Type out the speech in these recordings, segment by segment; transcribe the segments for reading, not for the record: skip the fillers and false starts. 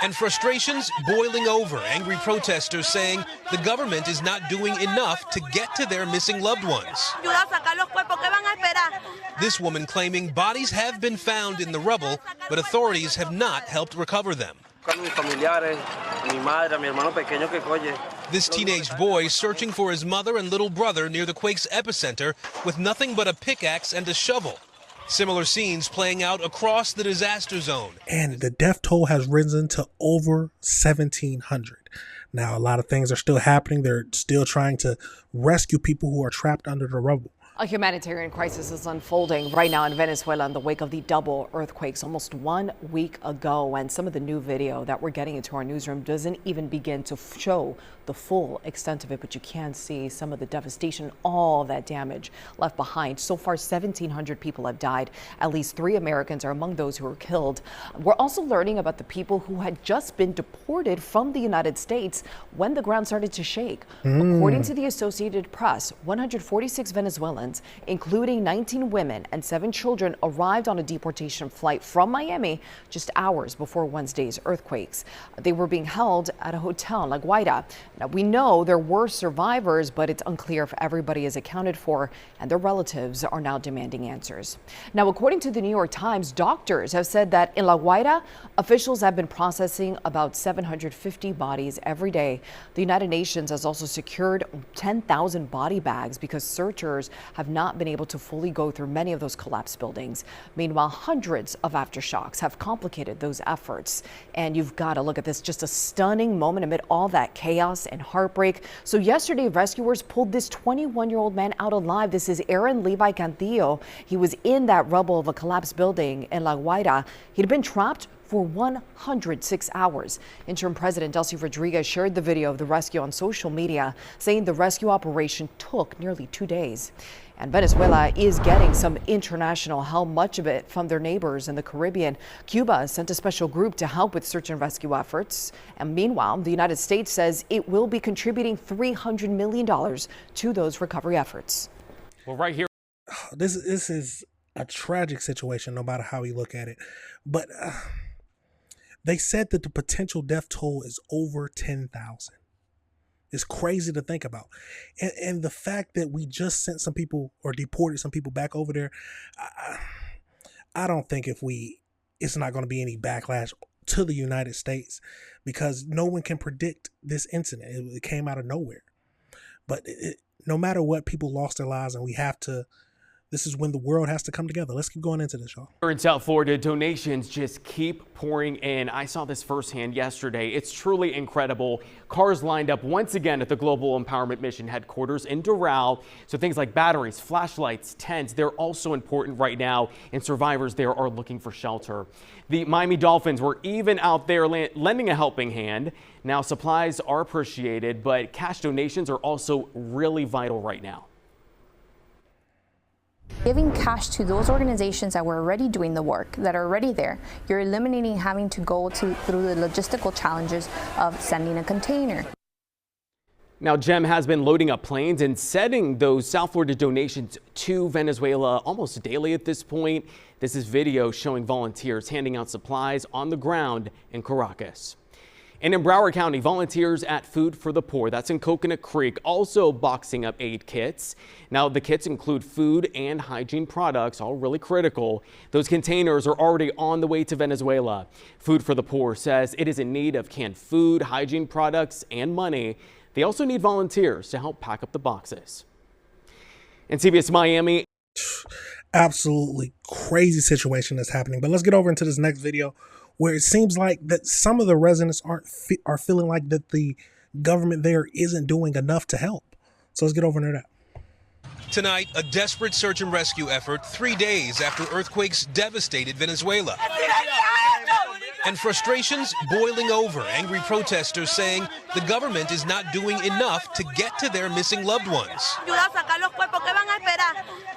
And frustrations boiling over, angry protesters saying the government is not doing enough to get to their missing loved ones. This woman claiming bodies have been found in the rubble, but authorities have not helped recover them. This teenaged boy searching for his mother and little brother near the quake's epicenter with nothing but a pickaxe and a shovel. Similar scenes playing out across the disaster zone. And the death toll has risen to over 1,700. Now, a lot of things are still happening. They're still trying to rescue people who are trapped under the rubble. A humanitarian crisis is unfolding right now in Venezuela in the wake of the double earthquakes almost 1 week ago. And some of the new video that we're getting into our newsroom doesn't even begin to show the full extent of it, but you can see some of the devastation, all that damage left behind. So far, 1,700 people have died. At least 3 Americans are among those who were killed. We're also learning about the people who had just been deported from the United States when the ground started to shake. According to the Associated Press, 146 Venezuelans, including 19 women and 7 children, arrived on a deportation flight from Miami just hours before Wednesday's earthquakes. They were being held at a hotel in La Guaira. Now, we know there were survivors, but it's unclear if everybody is accounted for, and their relatives are now demanding answers. Now, according to the New York Times, doctors have said that in La Guaira, officials have been processing about 750 bodies every day. The United Nations has also secured 10,000 body bags because searchers have not been able to fully go through many of those collapsed buildings. Meanwhile, hundreds of aftershocks have complicated those efforts. And you've got to look at this, just a stunning moment amid all that chaos and heartbreak. So yesterday, rescuers pulled this 21-year-old man out alive. This is Aaron Levi Cantillo. He was in that rubble of a collapsed building in La Guaira. He'd been trapped for 106 hours. Interim President Delcy Rodriguez shared the video of the rescue on social media, saying the rescue operation took nearly 2 days. And Venezuela is getting some international help, much of it from their neighbors in the Caribbean. Cuba sent a special group to help with search and rescue efforts. And meanwhile, the United States says it will be contributing $300 million to those recovery efforts. Well, right here. This is a tragic situation, no matter how you look at it. But they said that the potential death toll is over 10,000. It's crazy to think about. And the fact that we just sent some people or deported some people back over there, I don't think it's not going to be any backlash to the United States, because no one can predict this incident. It came out of nowhere. But no matter what, people lost their lives, and this is when the world has to come together. Let's keep going into this, y'all. Here in South Florida, donations just keep pouring in. I saw this firsthand yesterday. It's truly incredible. Cars lined up once again at the Global Empowerment Mission headquarters in Doral. So things like batteries, flashlights, tents, they're also important right now, and survivors there are looking for shelter. The Miami Dolphins were even out there lending a helping hand. Now, supplies are appreciated, but cash donations are also really vital right now. Giving cash to those organizations that were already doing the work, that are already there, you're eliminating having to go through the logistical challenges of sending a container. Now, GEM has been loading up planes and sending those South Florida donations to Venezuela almost daily at this point. This is video showing volunteers handing out supplies on the ground in Caracas. And in Broward County, volunteers at Food for the Poor, that's in Coconut Creek, also boxing up aid kits. Now, the kits include food and hygiene products, all really critical. Those containers are already on the way to Venezuela. Food for the Poor says it is in need of canned food, hygiene products, and money. They also need volunteers to help pack up the boxes. In CBS Miami. Absolutely crazy situation that's happening. But let's get over into this next video, where it seems like that some of the residents are feeling like that the government there isn't doing enough to help. So let's get over into that. Tonight, a desperate search and rescue effort 3 days after earthquakes devastated Venezuela. And frustrations boiling over, angry protesters saying the government is not doing enough to get to their missing loved ones.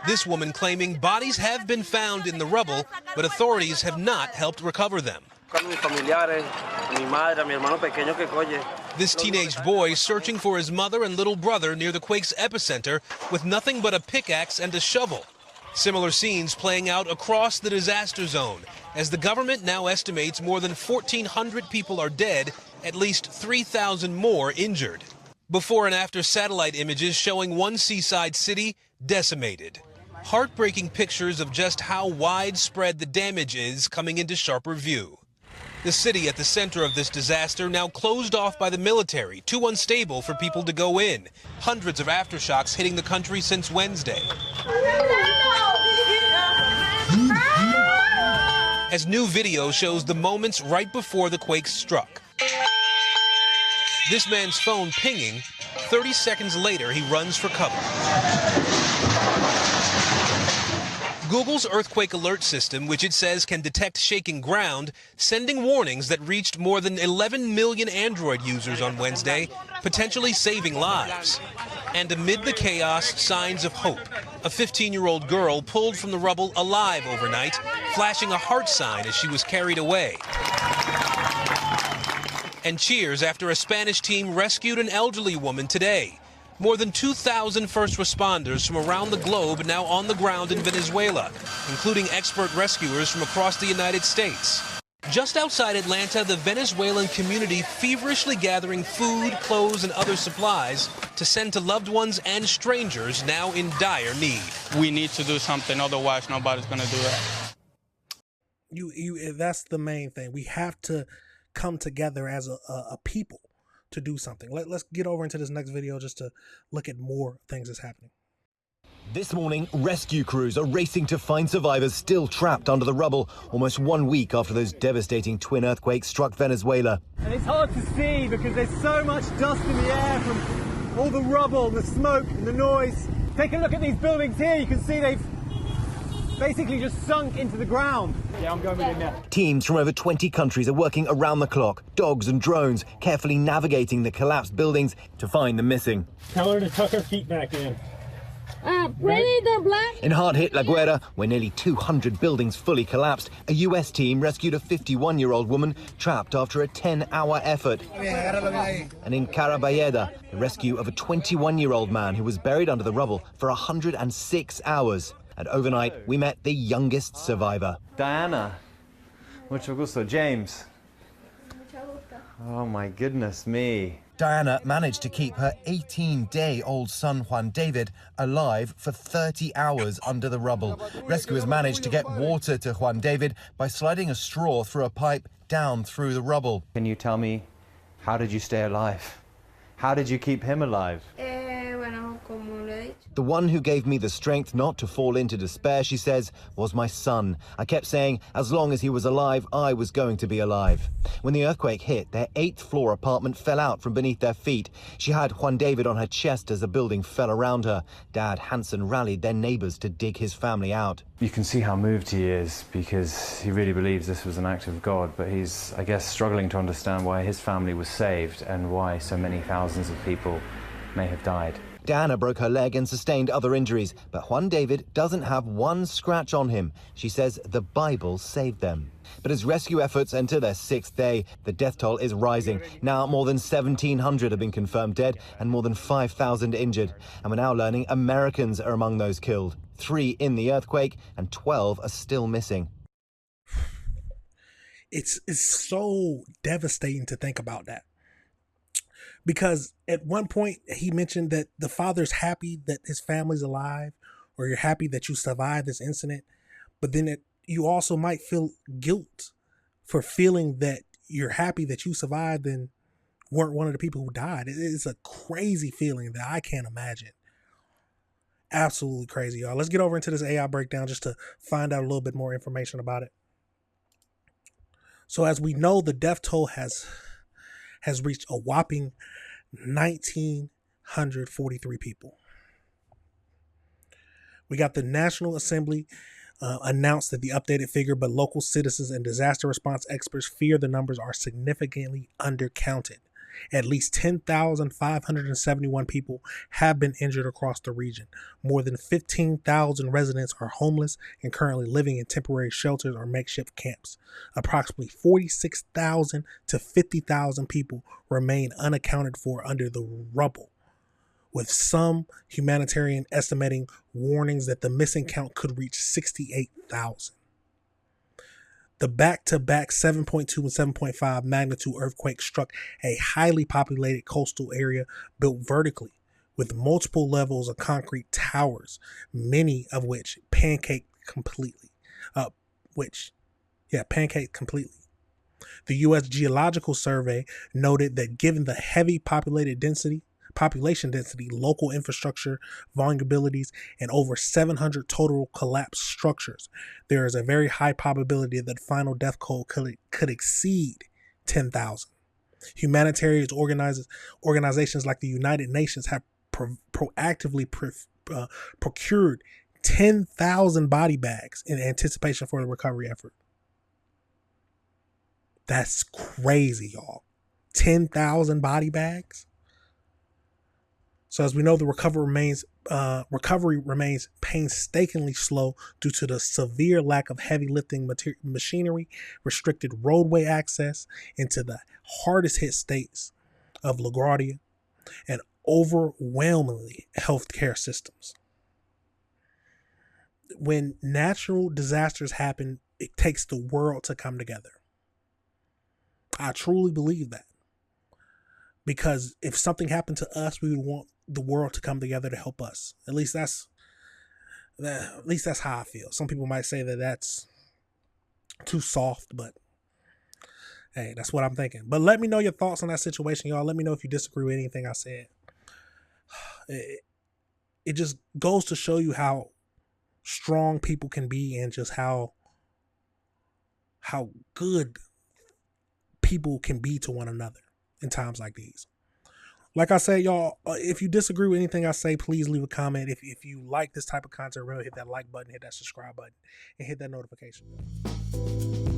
This woman claiming bodies have been found in the rubble, but authorities have not helped recover them. This teenaged boy searching for his mother and little brother near the quake's epicenter with nothing but a pickaxe and a shovel. Similar scenes playing out across the disaster zone, as the government now estimates more than 1,400 people are dead, at least 3,000 more injured. Before and after satellite images showing one seaside city decimated. Heartbreaking pictures of just how widespread the damage is coming into sharper view. The city at the center of this disaster now closed off by the military, too unstable for people to go in. Hundreds of aftershocks hitting the country since Wednesday. As new video shows the moments right before the quake struck. This man's phone pinging. 30 seconds later, he runs for cover. Google's earthquake alert system, which it says can detect shaking ground, sending warnings that reached more than 11 million Android users on Wednesday, potentially saving lives. And amid the chaos, signs of hope. A 15-year-old girl pulled from the rubble alive overnight, flashing a heart sign as she was carried away. And cheers after a Spanish team rescued an elderly woman today. More than 2,000 first responders from around the globe now on the ground in Venezuela, including expert rescuers from across the United States. Just outside Atlanta, the Venezuelan community feverishly gathering food, clothes, and other supplies to send to loved ones and strangers now in dire need. We need to do something, otherwise nobody's going to do that. That's the main thing. We have to come together as a people to do something. Let's get over into this next video just to look at more things that's happening. This morning, rescue crews are racing to find survivors still trapped under the rubble almost 1 week after those devastating twin earthquakes struck Venezuela. And it's hard to see because there's so much dust in the air from all the rubble, the smoke and the noise. Take a look at these buildings here. You can see they've basically just sunk into the ground. Yeah, I'm going with him now. Teams from over 20 countries are working around the clock, dogs and drones, carefully navigating the collapsed buildings to find the missing. Tell her to tuck her feet back in. In hard-hit La Guera, where nearly 200 buildings fully collapsed, a US team rescued a 51-year-old woman trapped after a 10-hour effort. And in Carabayeda, the rescue of a 21-year-old man who was buried under the rubble for 106 hours. And overnight, we met the youngest survivor. Diana. Mucho gusto. James. Oh my goodness me. Diana managed to keep her 18-day-old son Juan David alive for 30 hours under the rubble. Rescuers managed to get water to Juan David by sliding a straw through a pipe down through the rubble. Can you tell me, how did you stay alive? How did you keep him alive? The one who gave me the strength not to fall into despair, she says, was my son. I kept saying, as long as he was alive, I was going to be alive. When the earthquake hit, their 8th-floor apartment fell out from beneath their feet. She had Juan David on her chest as the building fell around her. Dad Hansen rallied their neighbors to dig his family out. You can see how moved he is because he really believes this was an act of God, but he's, I guess, struggling to understand why his family was saved and why so many thousands of people may have died. Diana broke her leg and sustained other injuries, but Juan David doesn't have one scratch on him. She says the Bible saved them. But as rescue efforts enter their 6th day, the death toll is rising. Now more than 1,700 have been confirmed dead and more than 5,000 injured. And we're now learning Americans are among those killed. 3 in the earthquake and 12 are still missing. It's so devastating to think about that. Because at one point he mentioned that the father's happy that his family's alive, or you're happy that you survived this incident. But then you also might feel guilt for feeling that you're happy that you survived and weren't one of the people who died. It's a crazy feeling that I can't imagine. Absolutely crazy, y'all. Let's get over into this AI breakdown just to find out a little bit more information about it. So as we know, the death toll has reached a whopping 1,943 people. We got the National Assembly announced that the updated figure, but local citizens and disaster response experts fear the numbers are significantly undercounted. At least 10,571 people have been injured across the region. More than 15,000 residents are homeless and currently living in temporary shelters or makeshift camps. Approximately 46,000 to 50,000 people remain unaccounted for under the rubble, with some humanitarian estimating warnings that the missing count could reach 68,000. The back-to-back 7.2 and 7.5 magnitude earthquake struck a highly populated coastal area built vertically with multiple levels of concrete towers, many of which pancaked completely. Pancaked completely. The U.S. Geological Survey noted that given the heavy population density, local infrastructure vulnerabilities, and over 700 total collapsed structures, there is a very high probability that the final death toll could exceed 10,000. Humanitarian organizations like the United Nations have proactively procured 10,000 body bags in anticipation for the recovery effort. That's crazy, y'all. 10,000 body bags. So as we know, the recovery remains painstakingly slow due to the severe lack of heavy lifting machinery, restricted roadway access into the hardest hit states of LaGuardia, and overwhelmingly healthcare systems. When natural disasters happen, it takes the world to come together. I truly believe that. Because if something happened to us, we would want the world to come together to help us. At least that's how I feel. Some people might say that that's too soft, but hey, that's what I'm thinking. But let me know your thoughts on that situation, y'all. Let me know if you disagree with anything I said. It just goes to show you how strong people can be and just how good people can be to one another in times like these. Like I said, y'all, if you disagree with anything I say, please leave a comment. If you like this type of content, remember hit that like button, hit that subscribe button, and hit that notification bell.